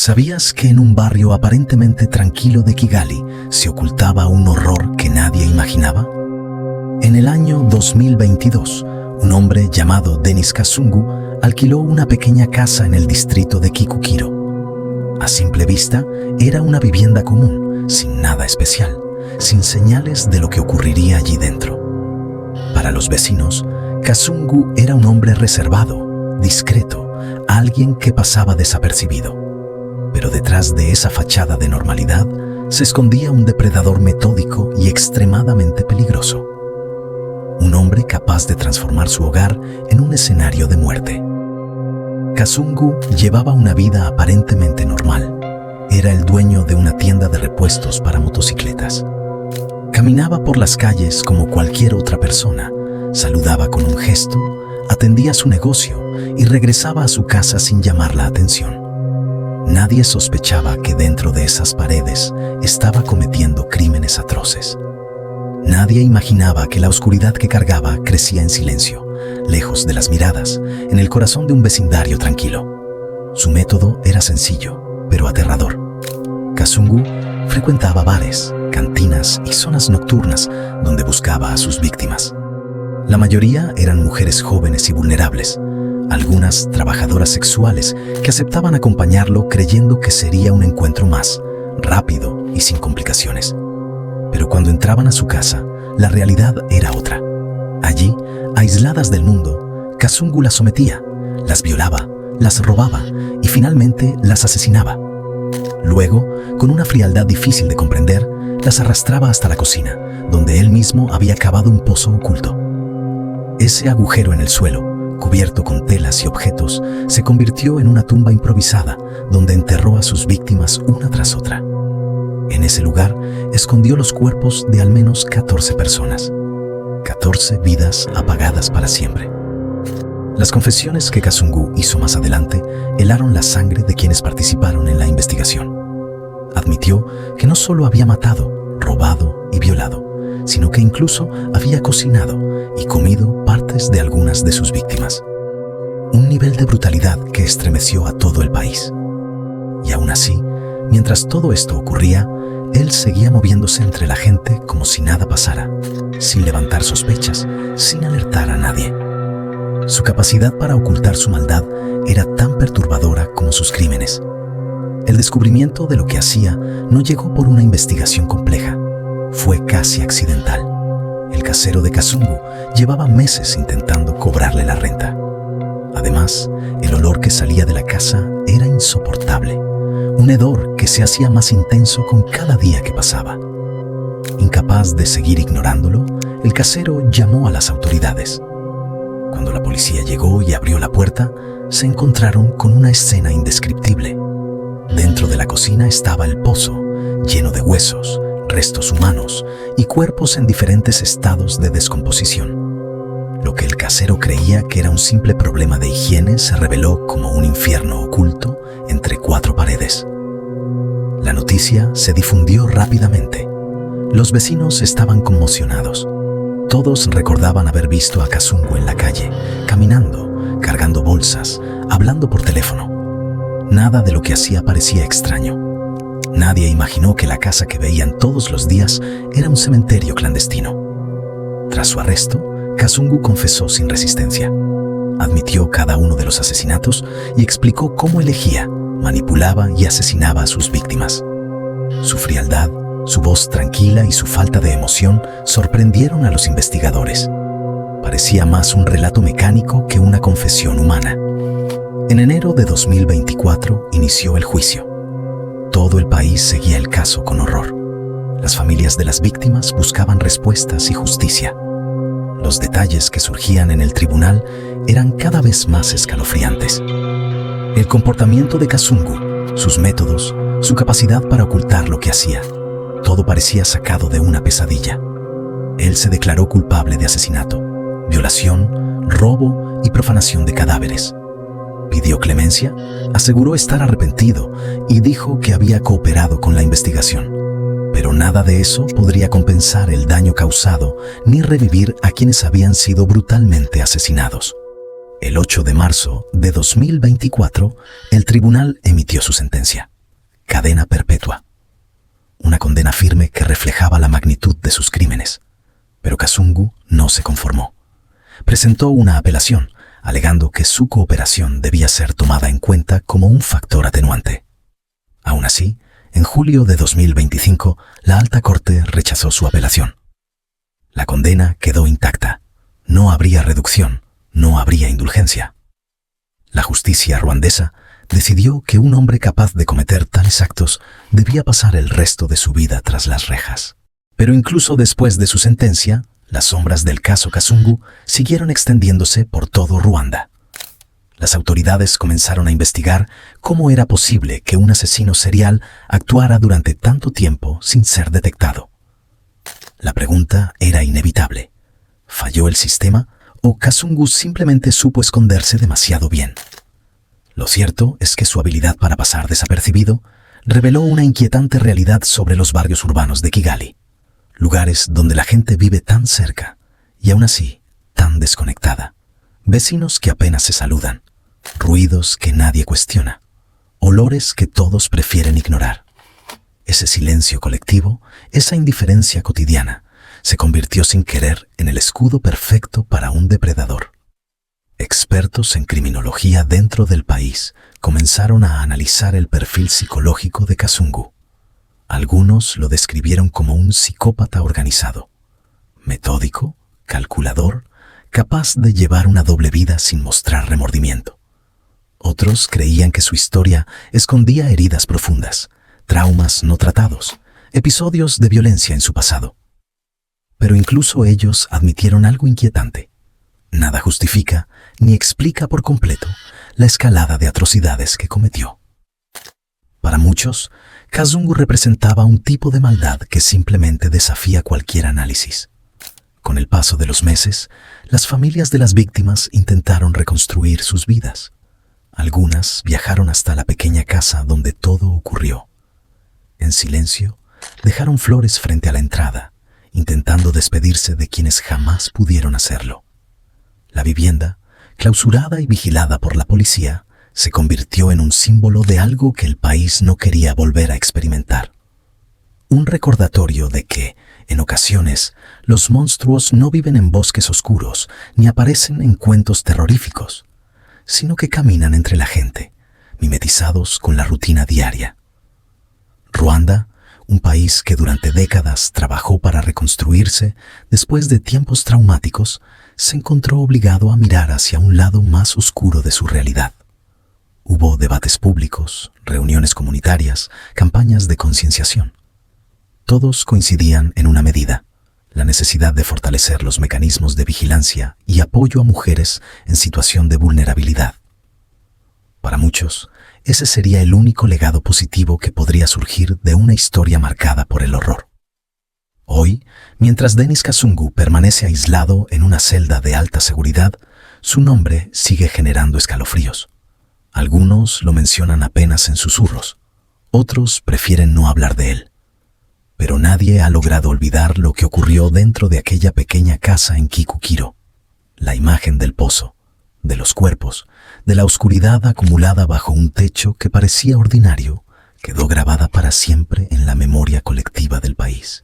¿Sabías que en un barrio aparentemente tranquilo de Kigali se ocultaba un horror que nadie imaginaba? En el año 2022, un hombre llamado Denis Kasungu alquiló una pequeña casa en el distrito de Kikukiro. A simple vista, era una vivienda común, sin nada especial, sin señales de lo que ocurriría allí dentro. Para los vecinos, Kasungu era un hombre reservado, discreto, alguien que pasaba desapercibido. Pero detrás de esa fachada de normalidad se escondía un depredador metódico y extremadamente peligroso. Un hombre capaz de transformar su hogar en un escenario de muerte. Kasungu llevaba una vida aparentemente normal. Era el dueño de una tienda de repuestos para motocicletas. Caminaba por las calles como cualquier otra persona, saludaba con un gesto, atendía su negocio y regresaba a su casa sin llamar la atención. Nadie sospechaba que dentro de esas paredes estaba cometiendo crímenes atroces. Nadie imaginaba que la oscuridad que cargaba crecía en silencio, lejos de las miradas, en el corazón de un vecindario tranquilo. Su método era sencillo, pero aterrador. Kasungu frecuentaba bares, cantinas y zonas nocturnas donde buscaba a sus víctimas. La mayoría eran mujeres jóvenes y vulnerables, algunas trabajadoras sexuales que aceptaban acompañarlo creyendo que sería un encuentro más, rápido y sin complicaciones. Pero cuando entraban a su casa, la realidad era otra. Allí, aisladas del mundo, Kasungu las sometía, las violaba, las robaba y finalmente las asesinaba. Luego, con una frialdad difícil de comprender, las arrastraba hasta la cocina, donde él mismo había cavado un pozo oculto. Ese agujero en el suelo, cubierto con telas y objetos, se convirtió en una tumba improvisada donde enterró a sus víctimas una tras otra. En ese lugar escondió los cuerpos de al menos 14 personas. 14 vidas apagadas para siempre. Las confesiones que Kasungu hizo más adelante helaron la sangre de quienes participaron en la investigación. Admitió que no solo había matado, robado y violado, sino que incluso había cocinado y comido partes de algunas de sus víctimas. Un nivel de brutalidad que estremeció a todo el país. Y aún así, mientras todo esto ocurría, él seguía moviéndose entre la gente como si nada pasara, sin levantar sospechas, sin alertar a nadie. Su capacidad para ocultar su maldad era tan perturbadora como sus crímenes. El descubrimiento de lo que hacía no llegó por una investigación compleja. Fue casi accidental. El casero de Kasungu llevaba meses intentando cobrarle la renta. Además, el olor que salía de la casa era insoportable. Un hedor que se hacía más intenso con cada día que pasaba. Incapaz de seguir ignorándolo, el casero llamó a las autoridades. Cuando la policía llegó y abrió la puerta, se encontraron con una escena indescriptible. Dentro de la cocina estaba el pozo, lleno de huesos, restos humanos y cuerpos en diferentes estados de descomposición. Lo que el casero creía que era un simple problema de higiene se reveló como un infierno oculto entre 4 paredes. La noticia se difundió rápidamente. Los vecinos estaban conmocionados. Todos recordaban haber visto a Kasungu en la calle, caminando, cargando bolsas, hablando por teléfono. Nada de lo que hacía parecía extraño. Nadie imaginó que la casa que veían todos los días era un cementerio clandestino. Tras su arresto, Kasungu confesó sin resistencia. Admitió cada uno de los asesinatos y explicó cómo elegía, manipulaba y asesinaba a sus víctimas. Su frialdad, su voz tranquila y su falta de emoción sorprendieron a los investigadores. Parecía más un relato mecánico que una confesión humana. En enero de 2024 inició el juicio. Todo el país seguía el caso con horror. Las familias de las víctimas buscaban respuestas y justicia. Los detalles que surgían en el tribunal eran cada vez más escalofriantes. El comportamiento de Kasungu, sus métodos, su capacidad para ocultar lo que hacía, todo parecía sacado de una pesadilla. Él se declaró culpable de asesinato, violación, robo y profanación de cadáveres. Pidió clemencia, aseguró estar arrepentido y dijo que había cooperado con la investigación. Pero nada de eso podría compensar el daño causado ni revivir a quienes habían sido brutalmente asesinados. El 8 de marzo de 2024, el tribunal emitió su sentencia. cadena perpetua. Una condena firme que reflejaba la magnitud de sus crímenes. Pero Kazungu no se conformó. Presentó una apelación, alegando que su cooperación debía ser tomada en cuenta como un factor atenuante. Aún así, en julio de 2025, la Alta Corte rechazó su apelación. La condena quedó intacta. No habría reducción, no habría indulgencia. La justicia ruandesa decidió que un hombre capaz de cometer tales actos debía pasar el resto de su vida tras las rejas. Pero incluso después de su sentencia, las sombras del caso Kazungu siguieron extendiéndose por todo Ruanda. Las autoridades comenzaron a investigar cómo era posible que un asesino serial actuara durante tanto tiempo sin ser detectado. La pregunta era inevitable. ¿Falló el sistema o Kazungu simplemente supo esconderse demasiado bien? Lo cierto es que su habilidad para pasar desapercibido reveló una inquietante realidad sobre los barrios urbanos de Kigali, lugares donde la gente vive tan cerca y aún así tan desconectada. Vecinos que apenas se saludan, ruidos que nadie cuestiona, olores que todos prefieren ignorar. Ese silencio colectivo, esa indiferencia cotidiana, se convirtió sin querer en el escudo perfecto para un depredador. Expertos en criminología dentro del país comenzaron a analizar el perfil psicológico de Kazungu. Algunos lo describieron como un psicópata organizado, metódico, calculador, capaz de llevar una doble vida sin mostrar remordimiento. Otros creían que su historia escondía heridas profundas, traumas no tratados, episodios de violencia en su pasado. Pero incluso ellos admitieron algo inquietante. Nada justifica ni explica por completo la escalada de atrocidades que cometió. Para muchos, Kazungu representaba un tipo de maldad que simplemente desafía cualquier análisis. Con el paso de los meses, las familias de las víctimas intentaron reconstruir sus vidas. Algunas viajaron hasta la pequeña casa donde todo ocurrió. En silencio, dejaron flores frente a la entrada, intentando despedirse de quienes jamás pudieron hacerlo. La vivienda, clausurada y vigilada por la policía, se convirtió en un símbolo de algo que el país no quería volver a experimentar. Un recordatorio de que, en ocasiones, los monstruos no viven en bosques oscuros ni aparecen en cuentos terroríficos, sino que caminan entre la gente, mimetizados con la rutina diaria. Ruanda, un país que durante décadas trabajó para reconstruirse después de tiempos traumáticos, se encontró obligado a mirar hacia un lado más oscuro de su realidad. Hubo debates públicos, reuniones comunitarias, campañas de concienciación. Todos coincidían en una medida: la necesidad de fortalecer los mecanismos de vigilancia y apoyo a mujeres en situación de vulnerabilidad. Para muchos, ese sería el único legado positivo que podría surgir de una historia marcada por el horror. Hoy, mientras Denis Kazungu permanece aislado en una celda de alta seguridad, su nombre sigue generando escalofríos. Algunos lo mencionan apenas en susurros, otros prefieren no hablar de él. Pero nadie ha logrado olvidar lo que ocurrió dentro de aquella pequeña casa en Kikukiro. La imagen del pozo, de los cuerpos, de la oscuridad acumulada bajo un techo que parecía ordinario, quedó grabada para siempre en la memoria colectiva del país.